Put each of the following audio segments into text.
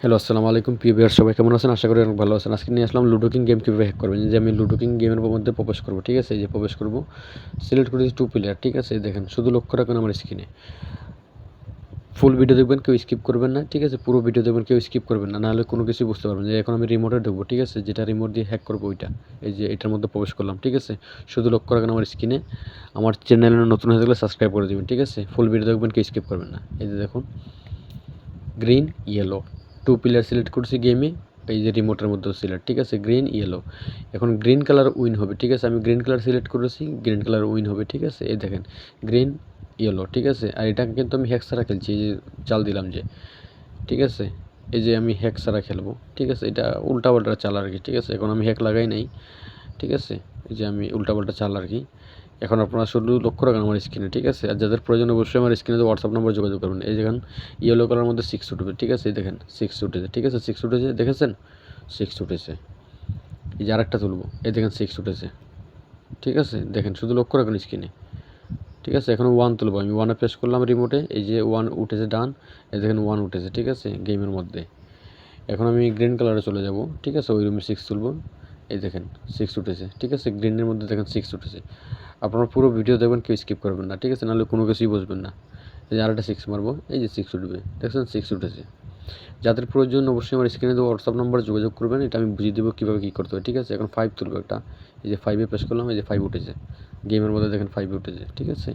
Hello, আসসালামু আলাইকুম প্রিয় ভিউয়ার, সবাই কেমন আছেন? আশা করি অনেক ভালো আছেন। আজকে নিয়ে আসলাম লুডো কিং গেম কীভাবে হ্যাক করবেন। যে আমি লুডো কিং গেমের মধ্যে প্রবেশ করব, ঠিক আছে? এই যে প্রবেশ করব, সিলেক্ট করেছি 2 প্লেয়ার, ঠিক আছে? দেখেন, শুধু লক্ষ্য রাখবেন আমার স্ক্রিনে। ফুল ভিডিও দেখবেন, কেউ স্কিপ করবেন না, ঠিক আছে? পুরো ভিডিও দেখবেন, কেউ স্কিপ করবেন না, নাহলে কোনো কিছুই বুঝতে পারবেন না। যে এখন আমি রিমোটে ঢুকবো, ঠিক আছে? যেটা রিমোট দিয়ে হ্যাক করবো ওইটা। এই যে এটার মধ্যে প্রবেশ করলাম, ঠিক আছে? শুধু লক্ষ্য রাখবেন আমার স্ক্রিনে। আমার চ্যানেলে নতুন হয়ে থাকলে সাবস্ক্রাইব করে দেবেন, ঠিক আছে? ফুল ভিডিও দেখবেন, কেউ স্কিপ করবেন না। এই যে দেখুন, গ্রিন, ইয়েলো 2 প্লেয়ার সিলেক্ট করছি গেমে। এই যে রিমোটের মধ্যেও সিলেক্ট, ঠিক আছে? Green, yellow. এখন গ্রিন কালার উইন হবে, ঠিক আছে? আমি গ্রিন কালার সিলেক্ট করেছি, গ্রিন কালার উইন হবে, ঠিক আছে? এই দেখেন, গ্রিন, ইয়েলো, ঠিক আছে? আর এটাকে কিন্তু আমি হ্যাক ছাড়া খেলছি, এই যে চাল দিলাম যে, ঠিক আছে? এই যে আমি হ্যাক ছাড়া খেলবো, ঠিক আছে? এটা উল্টাপাল্টা চাল আর কি, ঠিক আছে? এখন আমি হ্যাক লাগাই নাই, ঠিক আছে? এই যে আমি উল্টাপাল্টা চাল আর কি। এখন আপনারা শুধু লক্ষ্য রাখেন আমার স্ক্রিনে, ঠিক আছে? আর যাদের প্রয়োজন অবশ্যই আমার স্ক্রিনে হোয়াটসঅ্যাপ নম্বর যোগাযোগ করবেন। এই দেখেন, ইয়েলো কালার মধ্যে 6 উঠবে, ঠিক আছে? এই দেখেন 6 উঠেছে, ঠিক আছে? 6 উঠেছে, দেখেছেন? 6 উঠেছে। এই যে আরেকটা তুলবো, এই দেখেন 6 উঠেছে, ঠিক আছে? দেখেন, শুধু লক্ষ্য রাখুন স্ক্রিনে, ঠিক আছে? এখন 1 তুলবো, আমি 1-এ প্রেস করলাম রিমোটে, এই যে 1 উঠেছে ডান, এই দেখেন 1 উঠেছে, ঠিক আছে? গেমের মধ্যে। এখন আমি গ্রিন কালারে চলে যাব, ঠিক আছে? ওই রুমে 6 তুলবো, এই দেখেন 6 উঠেছে, ঠিক আছে? গ্রিনের মধ্যে দেখেন 6 উঠেছে। আপনারা পুরো ভিডিও দেখবেন, কেউ স্কিপ করবেন না, ঠিক আছে? নাহলে কোনো কিছুই বুঝবেন না। এই যে আরেকটা 6 মারবো, এই যে 6 উঠবে, দেখছেন 6 উঠেছে। যাদের প্রয়োজন অবশ্যই আমার স্ক্রিনে দেওয়া হোয়াটসঅ্যাপ নম্বরে যোগাযোগ করবেন, এটা আমি বুঝিয়ে দেবো কীভাবে কী করতে হবে, ঠিক আছে? এখন 5 তুলবো একটা, এই যে 5-এ প্রেস করলাম, এই যে 5 উঠেছে। গেমের মধ্যে দেখেন 5 উঠেছে, ঠিক আছে?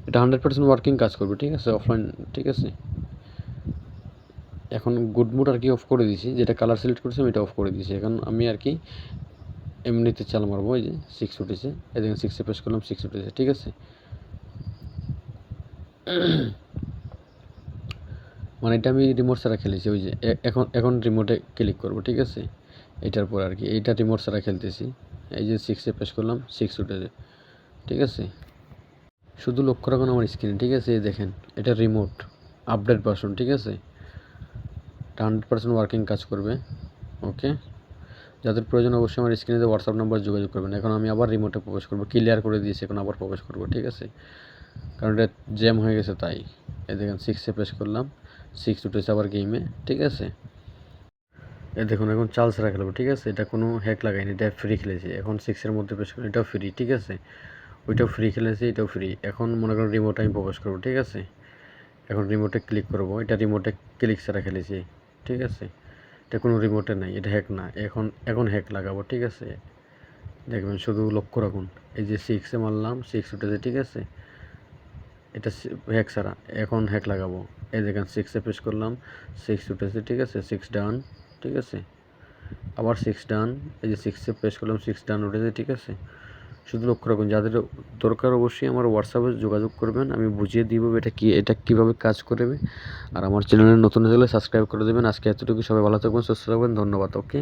এটা 100% ওয়ার্কিং কাজ করবে, ঠিক আছে? অফলাইন, ঠিক আছে? এখন গুড মুড আর কি অফ করে দিয়েছি, যেটা কালার সিলেক্ট করেছি আমি এটা অফ করে দিয়েছি। এখন আমি আর কি এমনিতে চাল মারবো, এই যে 6 উঠেছে, এই দেখেন 6-এ প্রেস করলাম, 6 উঠেছে, ঠিক আছে? মানে এটা আমি রিমোট ছাড়া খেলেছি, ওই যে এখন রিমোটে ক্লিক করব, ঠিক আছে? এটার পর আর কি এইটা রিমোট ছাড়া খেলতেছি। এই যে 6-এ প্রেস করলাম, 6 উঠেছে, ঠিক আছে? শুধু লক্ষ্য রাখুন আমার স্ক্রিনে, ঠিক আছে? এই দেখেন, এটা রিমোট আপডেট ভার্সন, ঠিক আছে? এটা 100% ওয়ার্কিং কাজ করবে, ওকে? যাদের প্রয়োজন অবশ্যই আমার স্ক্রিনে হোয়াটসঅ্যাপ নাম্বার যোগাযোগ করবেন। এখন আমি আবার রিমোটে প্রবেশ করব, ক্লিয়ার করে দিয়েছি, এখন আবার প্রবেশ করব, ঠিক আছে? কারণ এটা জ্যাম হয়ে গেছে তাই। এই দেখেন 6-এ প্রেস করলাম, 6 উঠেছে আবার গেমে, ঠিক আছে? এই দেখুন, এখন চাল ছাড়া খেলবো, ঠিক আছে? এটা কোনো হ্যাক লাগাইনি, এটা ফ্রি খেলেছি। এখন 6-এর মধ্যে প্রেস করি, এটাও ফ্রি, ঠিক আছে? ওইটাও ফ্রি খেলেছি, এটাও ফ্রি। এখন মনে করেন রিমোটে আমি প্রবেশ করবো, ঠিক আছে? এখন রিমোটে ক্লিক করবো, এটা রিমোটে ক্লিক ছাড়া খেলেছি, ঠিক আছে? এটা কোনো রিমোটে নাই, এটা হ্যাক না। এখন হ্যাক লাগাবো, ঠিক আছে? দেখবেন, শুধু লক্ষ্য রাখুন। এই যে 6-এ মারলাম, 6 উঠেছে, ঠিক আছে? এটা হ্যাক ছাড়া। এখন হ্যাক লাগাবো, এই দেখেন 6-এ প্রেস করলাম, 6 উঠেছে, ঠিক আছে? 6 ডান, ঠিক আছে? আবার 6 ডান, এই যে 6-এ প্রেস করলাম, 6 ডান উঠেছে, ঠিক আছে? শুধু লক্ষ্য রাখুন, যাদের দরকার অবশ্যই আমার হোয়াটসঅ্যাপে যোগাযোগ করবেন, আমি বুঝিয়ে দিব এটা কীভাবে কাজ করবে। আর আমার চ্যানেলে নতুন হলে সাবস্ক্রাইব করে দেবেন। আজকে এতটুকু, সবাই ভালো থাকবেন, সুস্থ থাকবেন, ধন্যবাদ, ওকে?